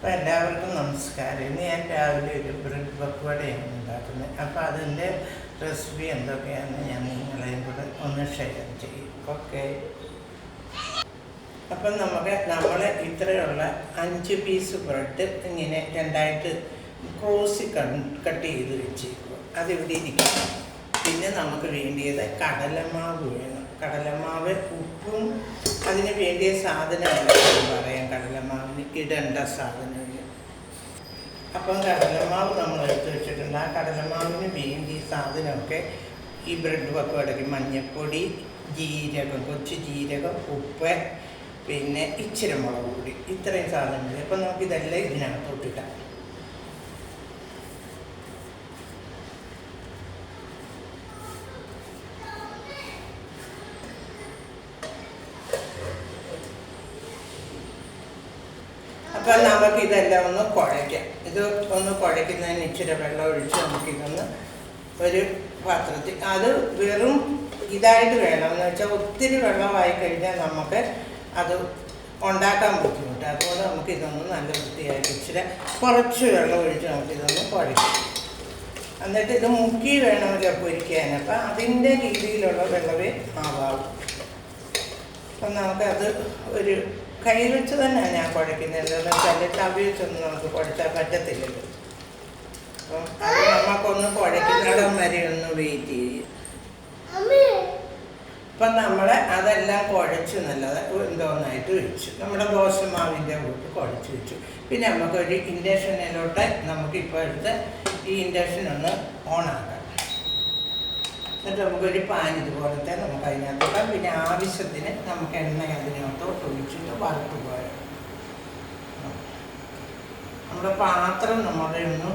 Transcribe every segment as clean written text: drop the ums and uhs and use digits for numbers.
അപ്പോൾ എല്ലാവർക്കും നമസ്കാരം. ഇന്ന് ഞാൻ രാവിലെ ഒരു ബ്രെഡ് പക്വടയാണ് ഉണ്ടാക്കുന്നത്. അപ്പോൾ അതിൻ്റെ റെസിപ്പി എന്തൊക്കെയാണെന്ന് ഞാൻ നിങ്ങളെയും കൂടെ ഒന്ന് ഷെയർ ചെയ്യും. ഓക്കെ. അപ്പം നമ്മൾ ഇത്രയുള്ള 5 പീസ് ബ്രെഡ് ഇങ്ങനെ രണ്ടായിട്ട് ക്രോസ് കട്ട് ചെയ്ത് വെച്ചേക്കുക. അതിവിടെ ഇരിക്കും. പിന്നെ നമുക്ക് വേണ്ടിയത് കടലമാവ് വേണം. കടലമാവ്, ഉപ്പും അതിന് വേണ്ടിയ സാധനങ്ങളെല്ലാം പറയാം. കടലമാവിന് ഇടേണ്ട സാധനങ്ങൾ. അപ്പം കടലമാവ് നമ്മൾ എടുത്ത് വെച്ചിട്ടുണ്ട്. ആ കടലമാവിന് വേണ്ടിയ സാധനമൊക്കെ ഈ ബ്രെഡ് പക്കോടയ്ക്ക് മഞ്ഞൾപ്പൊടി, ജീരകം, കൊച്ചു ജീരകം, ഉപ്പ്, പിന്നെ ഇച്ചിരി മുളക് പൊടി, ഇത്രയും സാധനങ്ങൾ. അപ്പം നമുക്കിതെല്ലാം ഇതിനകത്തോട്ടിടാം. അപ്പം നമുക്കിതെല്ലാം ഒന്ന് കുഴയ്ക്കാം. ഇത് ഒന്ന് കുഴയ്ക്കുന്നതിന് ഇച്ചിരി വെള്ളം ഒഴിച്ച് നമുക്കിതൊന്ന് ഒരു പാത്രത്തിൽ, അത് വെറും ഇതായിട്ട് വേണം. എന്ന് വെച്ചാൽ ഒത്തിരി വെള്ളമായി കഴിഞ്ഞാൽ നമുക്ക് അത് ഉണ്ടാക്കാൻ ബുദ്ധിമുട്ട്. അതുകൊണ്ട് നമുക്കിതൊന്ന് നല്ല വൃത്തിയായിട്ട് ഇച്ചിരി കുറച്ച് വെള്ളം ഒഴിച്ച് നമുക്കിതൊന്ന് കുഴയ്ക്കാം. എന്നിട്ട് ഇത് മുക്കി വേണമല്ലോ പൊരിക്കാൻ. അപ്പം അതിൻ്റെ രീതിയിലുള്ള വെള്ളമേ ആവാവും. അപ്പം നമുക്കത് ഒരു കൈ വെച്ച് തന്നെയാണ് ഞാൻ കുഴയ്ക്കുന്നത്. എന്താണെന്ന് വെച്ചാൽ തവി വെച്ചൊന്നും നമുക്ക് കുഴച്ചാൽ പറ്റത്തില്ലല്ലോ. അപ്പം അത് നമുക്കൊന്ന് കുഴയ്ക്കുന്നിടം വരെ ഒന്ന് വെയിറ്റ് ചെയ്യും. അപ്പം നമ്മൾ അതെല്ലാം കുഴച്ച് നല്ലത് എന്തോന്നായിട്ട് വെച്ചു. നമ്മുടെ ദോശമാവിൻ്റെ കൂട്ട് കുഴച്ച് വെച്ചു. പിന്നെ നമുക്കൊരു ഇൻഡക്ഷനിലോട്ട് നമുക്കിപ്പോൾ എടുത്ത് ഈ ഇൻഡക്ഷൻ ഒന്ന് ഓണാക്കാം. എന്നിട്ട് നമുക്കൊരു പാൻ ഇതുപോലത്തെ നമുക്ക് അതിനകത്തോട്ടാം. പിന്നെ ആവശ്യത്തിന് നമുക്ക് എണ്ണ അതിനകത്തോട്ട് ഒഴിച്ചിട്ട് വറുത്ത് പോയാൽ നമ്മുടെ പാത്രം നമ്മുടെ ഒന്ന്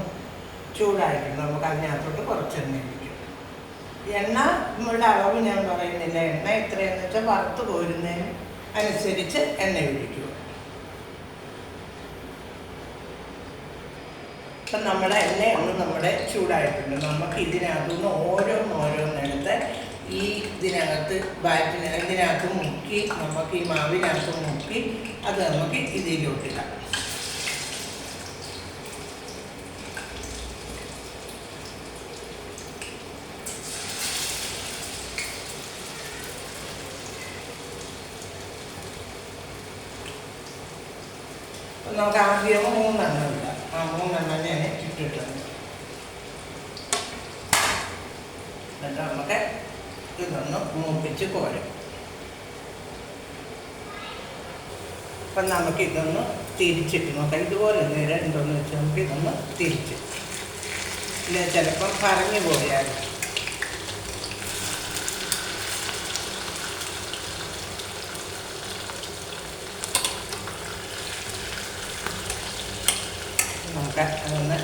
ചൂടായിട്ടുണ്ട്. നമുക്ക് അതിനകത്തോട്ട് കുറച്ച് എണ്ണ ഒഴിക്കും. എണ്ണ നമ്മളുടെ അളവ് ഞാൻ പറയുന്നില്ല. എണ്ണ എത്രയെന്ന് വെച്ചാൽ വറുത്ത് കോരുന്നതിന് അനുസരിച്ച് എണ്ണ ഒഴിക്കുക. അപ്പം നമ്മുടെ എണ്ണയൊന്ന് നമ്മുടെ ചൂടായിട്ടുണ്ട്. നമുക്ക് ഇതിനകത്തുനിന്ന് ഓരോന്നോരോന്നെടുത്ത് ഈ ഇതിനകത്ത് ഇതിനകത്ത് മുക്കി, നമുക്ക് ഈ മാവിനകത്ത് മുക്കി അത് നമുക്ക് ഇതിലോട്ടിടാം. നമുക്ക് ആദ്യം 3 എണ്ണം ഇടാം. ആ 3 എണ്ണം ഞാൻ ഇട്ടിട്ടുണ്ട്. എന്നിട്ട് നമുക്ക് ഇതൊന്ന് മൂപ്പിച്ച് കോരും. അപ്പം നമുക്കിതൊന്ന് തിരിച്ചിട്ട് നോക്കാം. ഇതുപോലെ നേരം ഉണ്ടോയെന്ന് വെച്ചാൽ നമുക്കിതൊന്ന് തിരിച്ച്, ഇല്ല ചിലപ്പം പറഞ്ഞു പോയാൽ നമുക്ക് അതൊന്ന്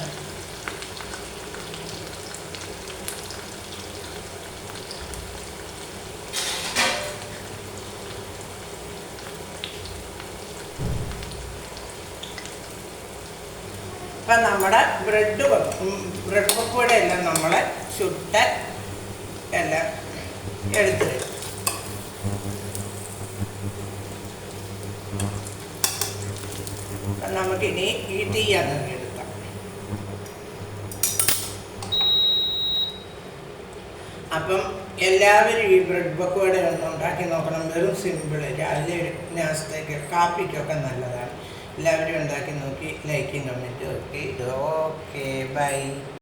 ഇപ്പം നമ്മുടെ ബ്രെഡ് പക്കോട എല്ലാം നമ്മൾ ചുട്ട് എല്ലാം എടുത്ത് നമുക്കിനി ഈ തീ അങ്ങ് എടുക്കാം. അപ്പം എല്ലാവരും ഈ ബ്രെഡ് പക്കോട ഒന്ന് ഉണ്ടാക്കി നോക്കണം. വെറും സിമ്പിൾ, രാവിലെ നാസ്തയ്ക്ക് കാപ്പിക്കൊക്കെ നല്ലതാണ്. എല്ലാവരും ഉണ്ടാക്കി നോക്കി ലൈക്കും കമൻറ്റും ഒക്കെ. Okay, by.